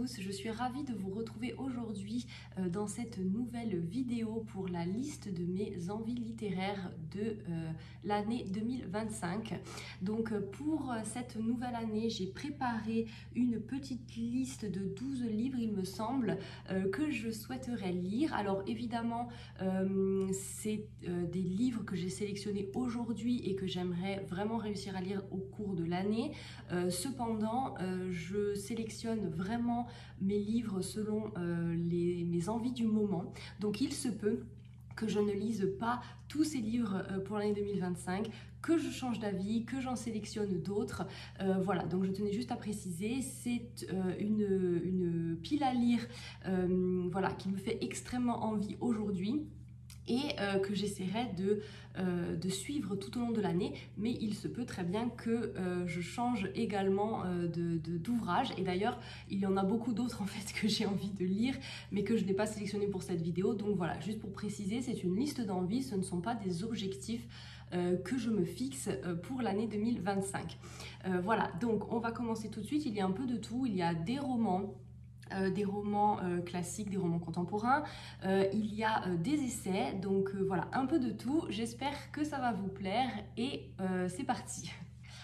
tous, je suis ravie de vous retrouver aujourd'hui dans cette nouvelle vidéo pour la liste de mes envies littéraires de l'année 2025. Donc pour cette nouvelle année, j'ai préparé une petite liste de 12 livres, il me semble, que je souhaiterais lire. Alors évidemment, c'est des livres que j'ai sélectionnés aujourd'hui et que j'aimerais vraiment réussir à lire au cours de l'année. Cependant, je sélectionne vraiment mes livres selon mes envies du moment. Donc il se peut que je ne lise pas tous ces livres pour l'année 2025, que je change d'avis, que j'en sélectionne d'autres. Voilà, donc je tenais juste à préciser, c'est une pile à lire voilà, qui me fait extrêmement envie aujourd'hui et que j'essaierai de suivre tout au long de l'année, mais il se peut très bien que je change également d'ouvrage. Et d'ailleurs, il y en a beaucoup d'autres en fait que j'ai envie de lire, mais que je n'ai pas sélectionné pour cette vidéo. Donc voilà, juste pour préciser, c'est une liste d'envies, ce ne sont pas des objectifs que je me fixe pour l'année 2025. Voilà, donc on va commencer tout de suite. Il y a un peu de tout, il y a des romans classiques, des romans contemporains, il y a des essais, donc voilà, un peu de tout. J'espère que ça va vous plaire et c'est parti.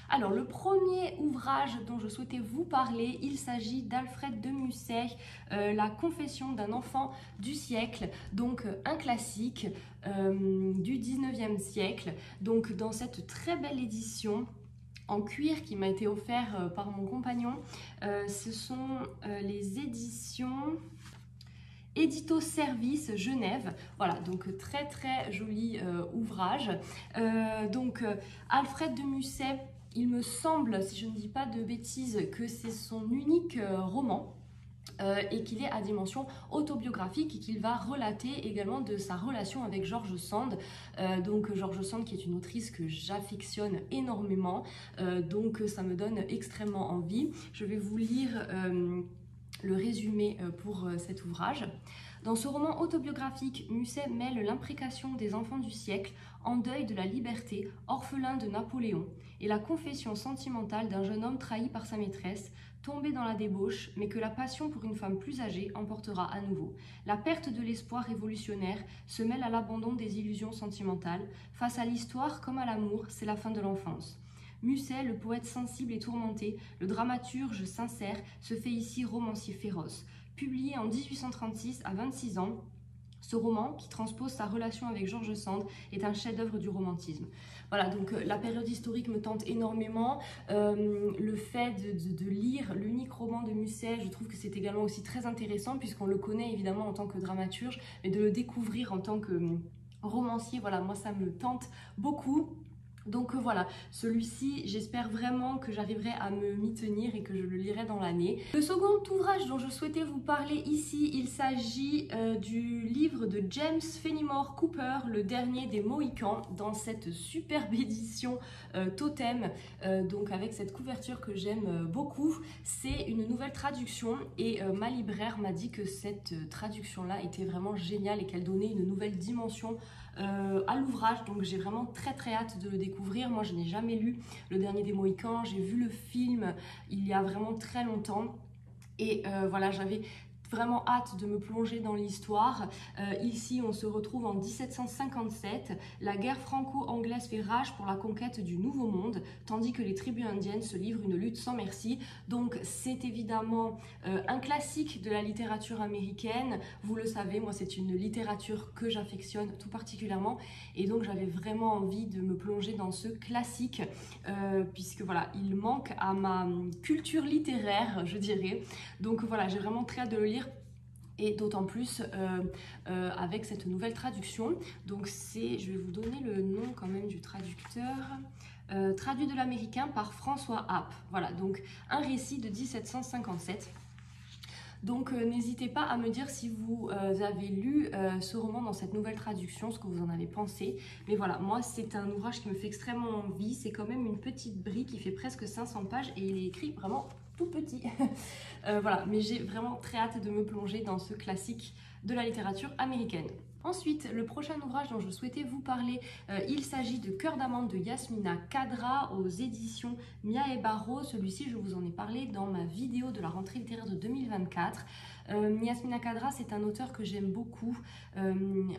Alors le premier ouvrage dont je souhaitais vous parler, il s'agit d'Alfred de Musset, La confession d'un enfant du siècle, donc un classique du 19e siècle, donc dans cette très belle édition en cuir qui m'a été offert par mon compagnon. Ce sont les éditions Édito Service Genève. Voilà, donc très très joli ouvrage. Alfred de Musset, il me semble, si je ne dis pas de bêtises, que c'est son unique roman. Et qu'il est à dimension autobiographique et qu'il va relater également de sa relation avec George Sand. Donc George Sand qui est une autrice que j'affectionne énormément, donc ça me donne extrêmement envie. Je vais vous lire le résumé pour cet ouvrage. Dans ce roman autobiographique, Musset mêle l'imprécation des enfants du siècle, en deuil de la liberté, orphelin de Napoléon, et la confession sentimentale d'un jeune homme trahi par sa maîtresse, tombé dans la débauche, mais que la passion pour une femme plus âgée emportera à nouveau. La perte de l'espoir révolutionnaire se mêle à l'abandon des illusions sentimentales. Face à l'histoire comme à l'amour, c'est la fin de l'enfance. Musset, le poète sensible et tourmenté, le dramaturge sincère, se fait ici romancier féroce. Publié en 1836 à 26 ans, ce roman, qui transpose sa relation avec George Sand, est un chef-d'œuvre du romantisme. Voilà, donc la période historique me tente énormément. Le fait de lire l'unique roman de Musset, je trouve que c'est également aussi très intéressant, puisqu'on le connaît évidemment en tant que dramaturge, mais de le découvrir en tant que romancier, voilà, moi ça me tente beaucoup. Donc voilà, celui-ci, j'espère vraiment que j'arriverai à m'y tenir et que je le lirai dans l'année. Le second ouvrage dont je souhaitais vous parler ici, il s'agit du livre de James Fenimore Cooper, Le dernier des Mohicans, dans cette superbe édition Totem, donc avec cette couverture que j'aime beaucoup. C'est une nouvelle traduction et ma libraire m'a dit que cette traduction-là était vraiment géniale et qu'elle donnait une nouvelle dimension à l'ouvrage, donc j'ai vraiment très très hâte de le découvrir. Moi je n'ai jamais lu Le dernier des Mohicans, j'ai vu le film il y a vraiment très longtemps et voilà, j'avais vraiment hâte de me plonger dans l'histoire. Ici, on se retrouve en 1757. La guerre franco-anglaise fait rage pour la conquête du Nouveau Monde, tandis que les tribus indiennes se livrent une lutte sans merci. Donc, c'est évidemment un classique de la littérature américaine. Vous le savez, moi, c'est une littérature que j'affectionne tout particulièrement. Et donc, j'avais vraiment envie de me plonger dans ce classique, puisque voilà, il manque à ma culture littéraire, je dirais. Donc voilà, j'ai vraiment très hâte de le lire. Et d'autant plus avec cette nouvelle traduction. Donc je vais vous donner le nom quand même du traducteur. Traduit de l'américain par François App. Voilà, donc un récit de 1757. Donc n'hésitez pas à me dire si vous avez lu ce roman dans cette nouvelle traduction, ce que vous en avez pensé. Mais voilà, moi c'est un ouvrage qui me fait extrêmement envie. C'est quand même une petite brique qui fait presque 500 pages et il est écrit vraiment tout petit. Voilà, mais j'ai vraiment très hâte de me plonger dans ce classique de la littérature américaine. Ensuite, le prochain ouvrage dont je souhaitais vous parler, il s'agit de Cœur d'amande de Yasmina Khadra aux éditions Mia et Barreau. Celui-ci, je vous en ai parlé dans ma vidéo de la rentrée littéraire de 2024. Yasmina Khadra, c'est un auteur que j'aime beaucoup.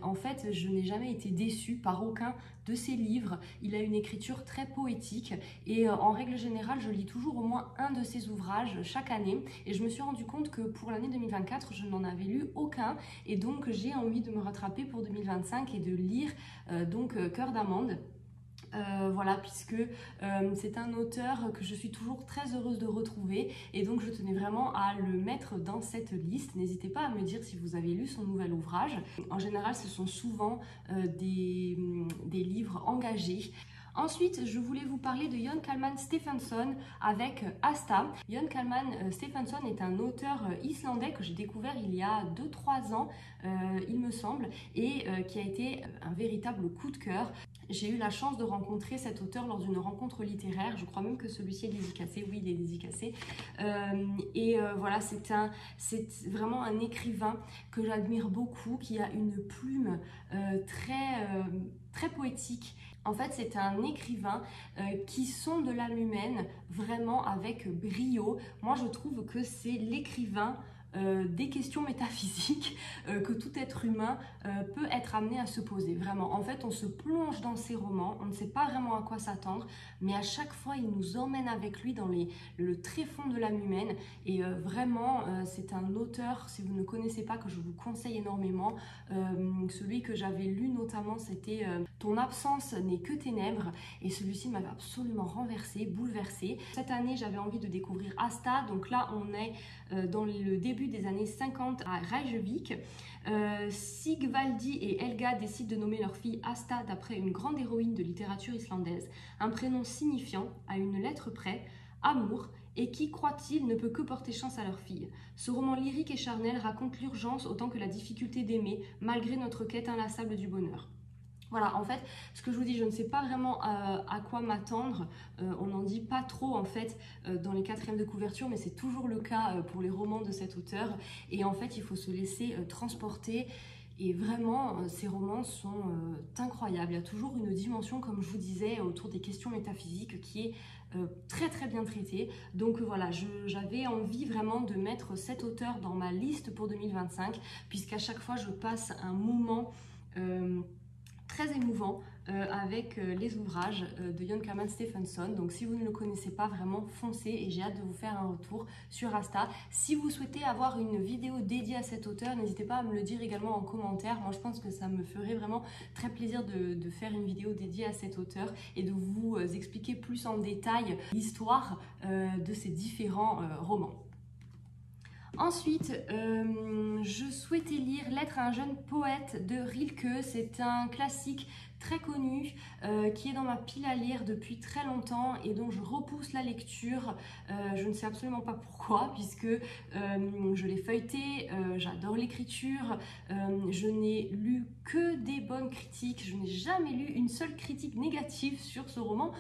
En fait, je n'ai jamais été déçue par aucun de ses livres. Il a une écriture très poétique et en règle générale, je lis toujours au moins un de ses ouvrages chaque année. Et je me suis rendu compte que pour l'année 2024, je n'en avais lu aucun. Et donc, j'ai envie de me rattraper pour 2025 et de lire Cœur d'amande. Voilà, puisque c'est un auteur que je suis toujours très heureuse de retrouver et donc je tenais vraiment à le mettre dans cette liste. N'hésitez pas à me dire si vous avez lu son nouvel ouvrage. En général, ce sont souvent des livres engagés. Ensuite, je voulais vous parler de Jón Kalman Stefánsson avec Asta. Jón Kalman Stefánsson est un auteur islandais que j'ai découvert il y a 2-3 ans, il me semble, et qui a été un véritable coup de cœur. J'ai eu la chance de rencontrer cet auteur lors d'une rencontre littéraire. Je crois même que celui-ci est dédicacé. Oui, il est dédicacé. Voilà, c'est vraiment un écrivain que j'admire beaucoup, qui a une plume très poétique. En fait, c'est un écrivain qui sonde l'âme humaine vraiment avec brio. Moi, je trouve que c'est l'écrivain des questions métaphysiques que tout être humain peut être amené à se poser. Vraiment, en fait, on se plonge dans ses romans, on ne sait pas vraiment à quoi s'attendre, mais à chaque fois, il nous emmène avec lui dans le tréfonds de l'âme humaine. Et vraiment, c'est un auteur, si vous ne connaissez pas, que je vous conseille énormément. Celui que j'avais lu notamment, c'était Ton absence n'est que ténèbres. Et celui-ci m'avait absolument renversée, bouleversée. Cette année, j'avais envie de découvrir Asta. Donc là, on est dans le début des années 50 à Reykjavik. Sigvaldi et Helga décident de nommer leur fille Asta d'après une grande héroïne de littérature islandaise, un prénom signifiant, à une lettre près, amour, et qui, croit-il, ne peut que porter chance à leur fille. Ce roman lyrique et charnel raconte l'urgence autant que la difficulté d'aimer, malgré notre quête inlassable du bonheur. Voilà, en fait, ce que je vous dis, je ne sais pas vraiment à quoi m'attendre. On n'en dit pas trop, en fait, dans les quatrièmes de couverture, mais c'est toujours le cas pour les romans de cet auteur. Et en fait, il faut se laisser transporter. Et vraiment, ces romans sont incroyables. Il y a toujours une dimension, comme je vous disais, autour des questions métaphysiques qui est très bien traitée. Donc voilà, j'avais envie vraiment de mettre cet auteur dans ma liste pour 2025, puisqu'à chaque fois, je passe un moment très émouvant avec les ouvrages de Jón Kalman Stefánsson. Donc si vous ne le connaissez pas, vraiment foncez et j'ai hâte de vous faire un retour sur Asta. Si vous souhaitez avoir une vidéo dédiée à cet auteur, n'hésitez pas à me le dire également en commentaire. Moi je pense que ça me ferait vraiment très plaisir de faire une vidéo dédiée à cet auteur et de vous expliquer plus en détail l'histoire de ces différents romans. Ensuite, je souhaitais lire Lettre à un jeune poète de Rilke. C'est un classique très connu qui est dans ma pile à lire depuis très longtemps et dont je repousse la lecture. Je ne sais absolument pas pourquoi, puisque je l'ai feuilleté, j'adore l'écriture, je n'ai lu que des bonnes critiques, je n'ai jamais lu une seule critique négative sur ce roman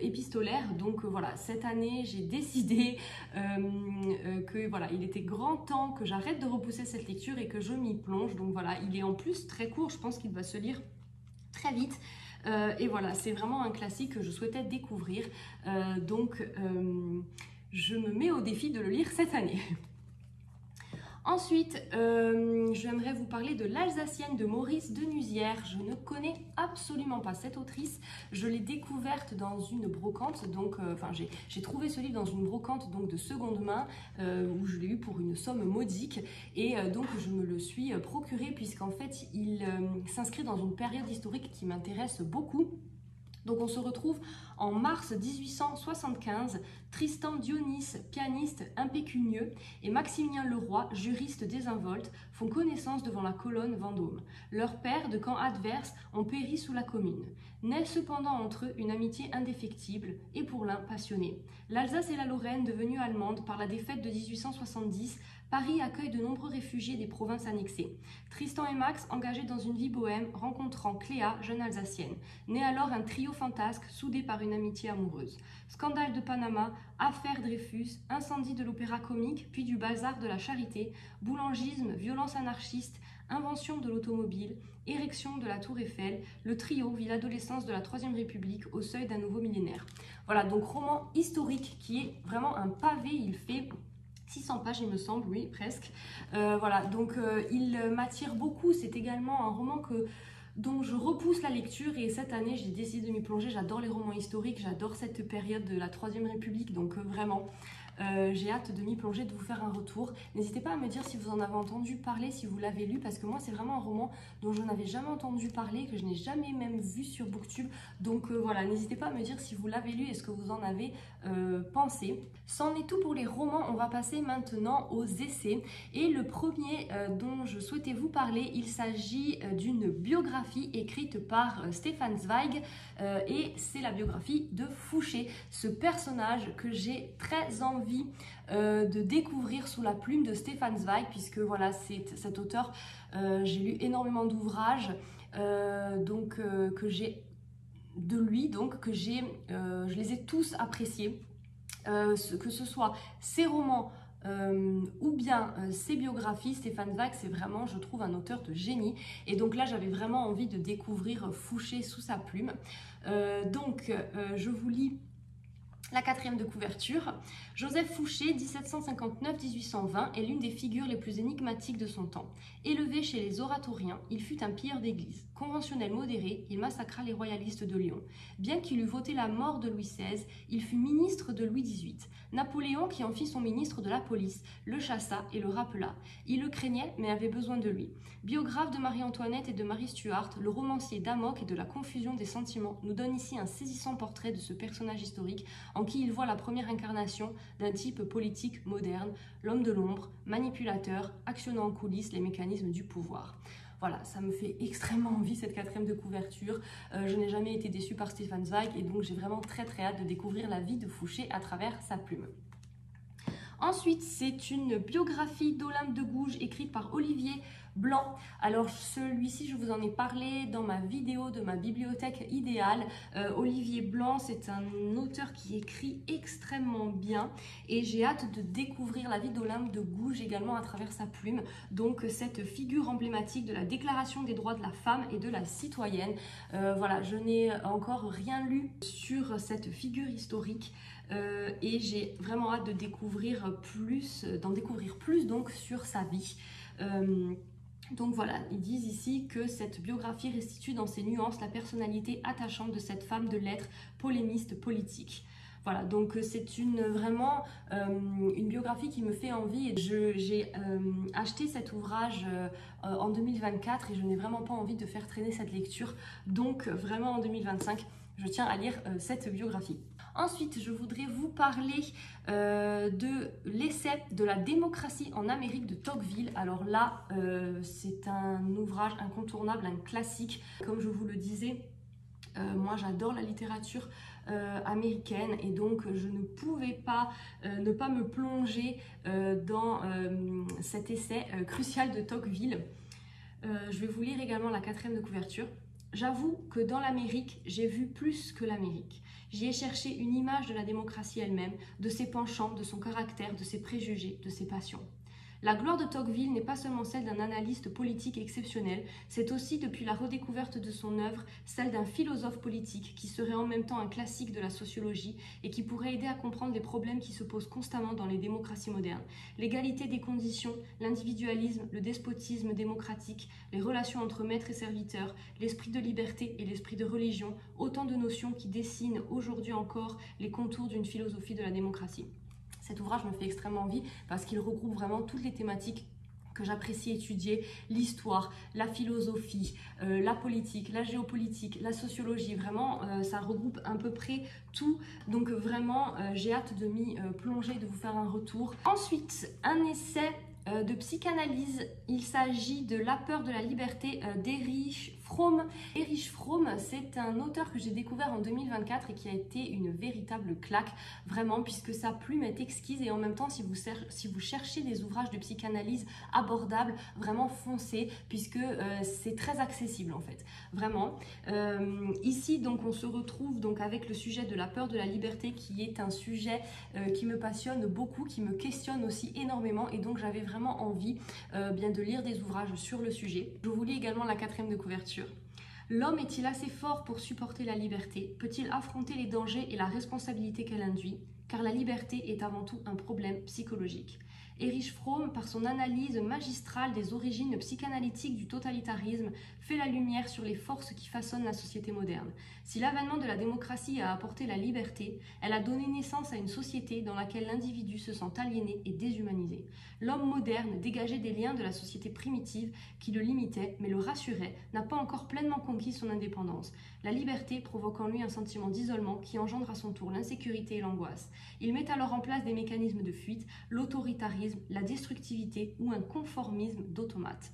épistolaire. Donc voilà, cette année j'ai décidé que voilà, il était grand temps que j'arrête de repousser cette lecture et que je m'y plonge. Donc voilà, il est en plus très court, je pense qu'il va se lire très vite. Et voilà, c'est vraiment un classique que je souhaitais découvrir. Je me mets au défi de le lire cette année. Ensuite, j'aimerais vous parler de l'Alsacienne de Maurice Denuzière. Je ne connais absolument pas cette autrice. Je l'ai découverte dans une brocante, donc j'ai trouvé ce livre dans une brocante donc de seconde main où je l'ai eu pour une somme modique et donc je me le suis procuré puisqu'en fait il s'inscrit dans une période historique qui m'intéresse beaucoup. Donc on se retrouve en mars 1875, Tristan Dionys, pianiste impécunieux, et Maximilien Leroy, juriste désinvolte, font connaissance devant la colonne Vendôme. Leurs pères, de camps adverses, ont péri sous la Commune. Naît cependant entre eux une amitié indéfectible, et pour l'un passionnée. L'Alsace et la Lorraine, devenues allemandes par la défaite de 1870, Paris accueille de nombreux réfugiés des provinces annexées. Tristan et Max, engagés dans une vie bohème, rencontrant Cléa, jeune Alsacienne. Naît alors un trio fantasque, soudé par une amitié amoureuse. Scandale de Panama, affaire Dreyfus, incendie de l'Opéra Comique, puis du bazar de la Charité, boulangisme, violence anarchiste, Invention de l'automobile, érection de la tour Eiffel, le trio vit l'adolescence de la Troisième République au seuil d'un nouveau millénaire. Voilà, donc roman historique qui est vraiment un pavé, il fait 600 pages il me semble, oui presque. Voilà, donc il m'attire beaucoup, c'est également un roman dont je repousse la lecture et cette année j'ai décidé de m'y plonger. J'adore les romans historiques, j'adore cette période de la Troisième République, donc vraiment j'ai hâte de m'y plonger, de vous faire un retour. N'hésitez pas à me dire si vous en avez entendu parler, si vous l'avez lu, parce que moi c'est vraiment un roman dont je n'avais jamais entendu parler, que je n'ai jamais même vu sur Booktube. Donc voilà, n'hésitez pas à me dire si vous l'avez lu et ce que vous en avez pensé. C'en est tout pour les romans, on va passer maintenant aux essais. Et le premier dont je souhaitais vous parler, il s'agit d'une biographie écrite par Stefan Zweig et c'est la biographie de Fouché, ce personnage que j'ai très envie de découvrir sous la plume de Stefan Zweig, puisque voilà, c'est cet auteur, j'ai lu énormément d'ouvrages que j'ai de lui, je les ai tous appréciés, que ce soit ses romans ou bien ses biographies. Stefan Zweig, c'est vraiment, je trouve, un auteur de génie, et donc là j'avais vraiment envie de découvrir Fouché sous sa plume. Je vous lis la quatrième de couverture. Joseph Fouché, 1759-1820, est l'une des figures les plus énigmatiques de son temps. Élevé chez les oratoriens, il fut un pilleur d'église. Conventionnel modéré, il massacra les royalistes de Lyon. Bien qu'il eût voté la mort de Louis XVI, il fut ministre de Louis XVIII. Napoléon, qui en fit son ministre de la police, le chassa et le rappela. Il le craignait, mais avait besoin de lui. Biographe de Marie-Antoinette et de Marie Stuart, le romancier d'Amok et de la confusion des sentiments nous donne ici un saisissant portrait de ce personnage historique en qui il voit la première incarnation d'un type politique moderne, l'homme de l'ombre, manipulateur, actionnant en coulisses les mécanismes du pouvoir. Voilà, ça me fait extrêmement envie cette quatrième de couverture. Je n'ai jamais été déçue par Stefan Zweig et donc j'ai vraiment très hâte de découvrir la vie de Fouché à travers sa plume. Ensuite, c'est une biographie d'Olympe de Gouges écrite par Olivier Blanc. Alors celui-ci, je vous en ai parlé dans ma vidéo de ma bibliothèque idéale. Olivier Blanc, c'est un auteur qui écrit extrêmement bien et j'ai hâte de découvrir la vie d'Olympe de Gouges également à travers sa plume. Donc cette figure emblématique de la Déclaration des droits de la femme et de la citoyenne. Voilà, je n'ai encore rien lu sur cette figure historique. Et j'ai vraiment hâte de découvrir d'en découvrir plus donc sur sa vie. Donc voilà, ils disent ici que cette biographie restitue dans ses nuances la personnalité attachante de cette femme de lettres, polémiste politique. Voilà, donc c'est vraiment une biographie qui me fait envie. J'ai acheté cet ouvrage en 2024 et je n'ai vraiment pas envie de faire traîner cette lecture. Donc vraiment en 2025, je tiens à lire cette biographie. Ensuite, je voudrais vous parler de l'essai de la démocratie en Amérique de Tocqueville. Alors là, c'est un ouvrage incontournable, un classique. Comme je vous le disais, moi j'adore la littérature américaine et donc je ne pouvais pas ne pas me plonger dans cet essai crucial de Tocqueville. Je vais vous lire également la quatrième de couverture. J'avoue que dans l'Amérique, j'ai vu plus que l'Amérique. J'y ai cherché une image de la démocratie elle-même, de ses penchants, de son caractère, de ses préjugés, de ses passions. La gloire de Tocqueville n'est pas seulement celle d'un analyste politique exceptionnel, c'est aussi, depuis la redécouverte de son œuvre, celle d'un philosophe politique qui serait en même temps un classique de la sociologie et qui pourrait aider à comprendre les problèmes qui se posent constamment dans les démocraties modernes. L'égalité des conditions, l'individualisme, le despotisme démocratique, les relations entre maîtres et serviteurs, l'esprit de liberté et l'esprit de religion, autant de notions qui dessinent aujourd'hui encore les contours d'une philosophie de la démocratie. Cet ouvrage me fait extrêmement envie parce qu'il regroupe vraiment toutes les thématiques que j'apprécie étudier, l'histoire, la philosophie, la politique, la géopolitique, la sociologie, vraiment ça regroupe à peu près tout, donc vraiment j'ai hâte de m'y plonger, de vous faire un retour. Ensuite, un essai de psychanalyse, il s'agit de La peur de la liberté d'Erich Fromm. Erich Fromm, c'est un auteur que j'ai découvert en 2024 et qui a été une véritable claque, vraiment, puisque sa plume est exquise et en même temps, si vous cherchez des ouvrages de psychanalyse abordables, vraiment foncez, puisque c'est très accessible en fait, vraiment. Ici, donc, on se retrouve donc avec le sujet de la peur de la liberté, qui est un sujet qui me passionne beaucoup, qui me questionne aussi énormément, et donc j'avais vraiment envie bien de lire des ouvrages sur le sujet. Je vous lis également la 4e de couverture. L'homme est-il assez fort pour supporter la liberté? Peut-il affronter les dangers et la responsabilité qu'elle induit? Car la liberté est avant tout un problème psychologique. Erich Fromm, par son analyse magistrale des origines psychanalytiques du totalitarisme, fait la lumière sur les forces qui façonnent la société moderne. Si l'avènement de la démocratie a apporté la liberté, elle a donné naissance à une société dans laquelle l'individu se sent aliéné et déshumanisé. L'homme moderne, dégagé des liens de la société primitive qui le limitaient mais le rassuraient, n'a pas encore pleinement conquis son indépendance. La liberté provoque en lui un sentiment d'isolement qui engendre à son tour l'insécurité et l'angoisse. Il met alors en place des mécanismes de fuite, l'autoritarisme, la destructivité ou un conformisme d'automate.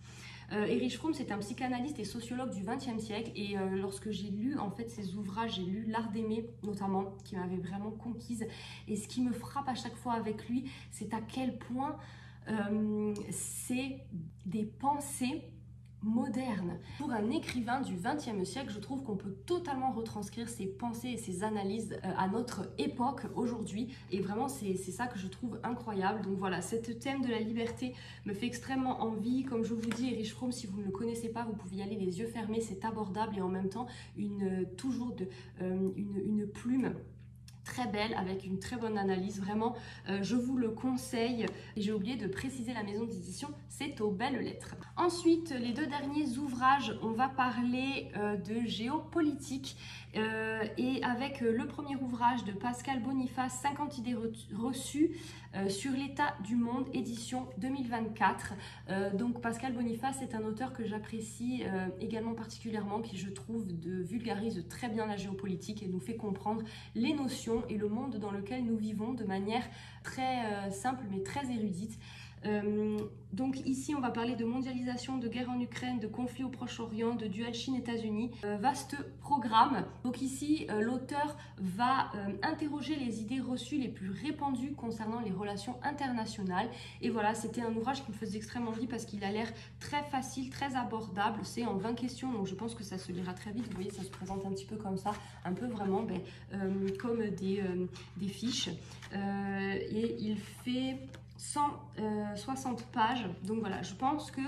Erich Fromm, c'est un psychanalyste et sociologue du XXe siècle, et lorsque j'ai lu en fait ses ouvrages, j'ai lu L'Art d'aimer notamment, qui m'avait vraiment conquise, et ce qui me frappe à chaque fois avec lui, c'est à quel point c'est des pensées moderne. Pour un écrivain du XXe siècle, je trouve qu'on peut totalement retranscrire ses pensées et ses analyses à notre époque aujourd'hui, et vraiment c'est ça que je trouve incroyable. Donc voilà, cet thème de la liberté me fait extrêmement envie. Comme je vous dis, Erich Fromm, si vous ne le connaissez pas, vous pouvez y aller les yeux fermés, c'est abordable, et en même temps toujours une plume très belle, avec une très bonne analyse, vraiment je vous le conseille. Et j'ai oublié de préciser la maison d'édition, c'est aux belles lettres. Ensuite, les 2 derniers ouvrages, on va parler de géopolitique, et avec le premier ouvrage de Pascal Boniface, 50 idées reçues sur l'état du monde, édition 2024. Donc Pascal Boniface est un auteur que j'apprécie également particulièrement, qui je trouve vulgarise très bien la géopolitique et nous fait comprendre les notions et le monde dans lequel nous vivons de manière très simple mais très érudite. Donc ici on va parler de mondialisation, de guerre en Ukraine, de conflit au Proche-Orient, de duel Chine-États-Unis, vaste programme. Donc ici l'auteur va interroger les idées reçues les plus répandues concernant les relations internationales, et voilà, c'était un ouvrage qui me faisait extrêmement envie parce qu'il a l'air très facile, très abordable, c'est en 20 questions, donc je pense que ça se lira très vite. Vous voyez, ça se présente un petit peu comme ça, un peu vraiment comme des fiches, et il fait 160 pages, donc voilà, je pense que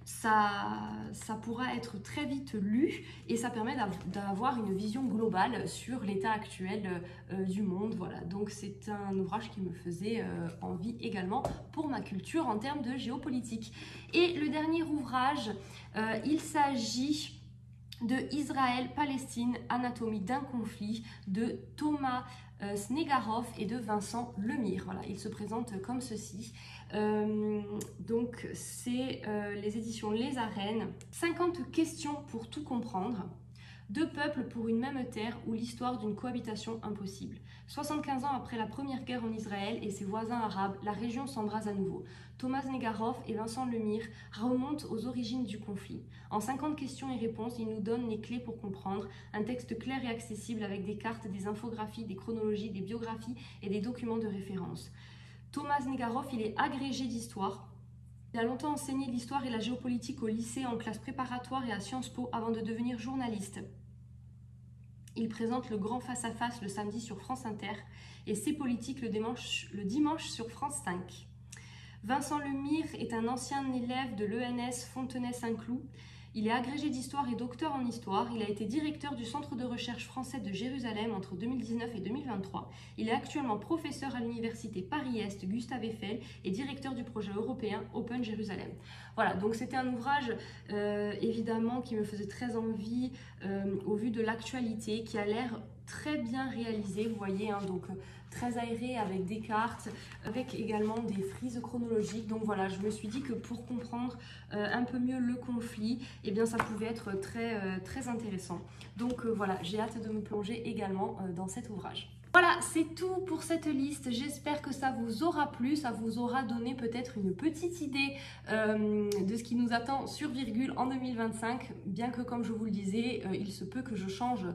ça pourra être très vite lu, et ça permet d'avoir une vision globale sur l'état actuel du monde. Voilà, donc c'est un ouvrage qui me faisait envie également pour ma culture en termes de géopolitique. Et le dernier ouvrage, il s'agit de Israël-Palestine, anatomie d'un conflit, de Thomas Snegarov et de Vincent Lemire. Voilà, il se présente comme ceci. Donc c'est les éditions Les Arènes. 50 questions pour tout comprendre. 2 peuples pour une même terre, ou l'histoire d'une cohabitation impossible. 75 ans après la première guerre en Israël et ses voisins arabes, la région s'embrase à nouveau. Thomas Snegarov et Vincent Lemire remontent aux origines du conflit. En 50 questions et réponses, ils nous donnent les clés pour comprendre. Un texte clair et accessible avec des cartes, des infographies, des chronologies, des biographies et des documents de référence. Thomas Snegarov, il est agrégé d'histoire. Il a longtemps enseigné l'histoire et la géopolitique au lycée, en classe préparatoire et à Sciences Po avant de devenir journaliste. Il présente le grand face-à-face le samedi sur France Inter et C'est politique le dimanche sur France 5. Vincent Lemire est un ancien élève de l'ENS Fontenay-Saint-Cloud. Il est agrégé d'histoire et docteur en histoire. Il a été directeur du Centre de recherche français de Jérusalem entre 2019 et 2023. Il est actuellement professeur à l'université Paris-Est Gustave Eiffel et directeur du projet européen Open Jérusalem. Voilà, donc c'était un ouvrage évidemment qui me faisait très envie au vu de l'actualité, qui a l'air très bien réalisé, vous voyez, hein, donc très aéré avec des cartes, avec également des frises chronologiques. Donc voilà, je me suis dit que pour comprendre un peu mieux le conflit, eh bien ça pouvait être très intéressant. Donc voilà, j'ai hâte de me plonger également dans cet ouvrage. Voilà, c'est tout pour cette liste. J'espère que ça vous aura plu, ça vous aura donné peut-être une petite idée de ce qui nous attend sur Virgule en 2025. Bien que, comme je vous le disais, il se peut que je change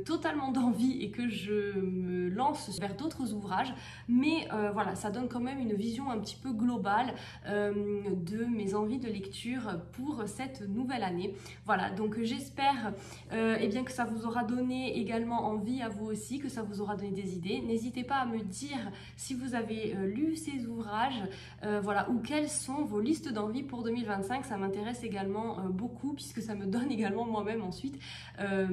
totalement d'envie et que je me lance vers d'autres ouvrages. Mais voilà, ça donne quand même une vision un petit peu globale de mes envies de lecture pour cette nouvelle année. Voilà, donc j'espère eh bien que ça vous aura donné également envie à vous aussi, que ça vous aura donné des idées. N'hésitez pas à me dire si vous avez lu ces ouvrages, voilà, ou quelles sont vos listes d'envie pour 2025. Ça m'intéresse également beaucoup puisque ça me donne également moi-même ensuite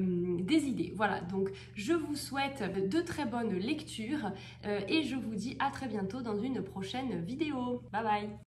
des idées. Voilà, donc je vous souhaite de très bonnes lectures et je vous dis à très bientôt dans une prochaine vidéo. Bye bye!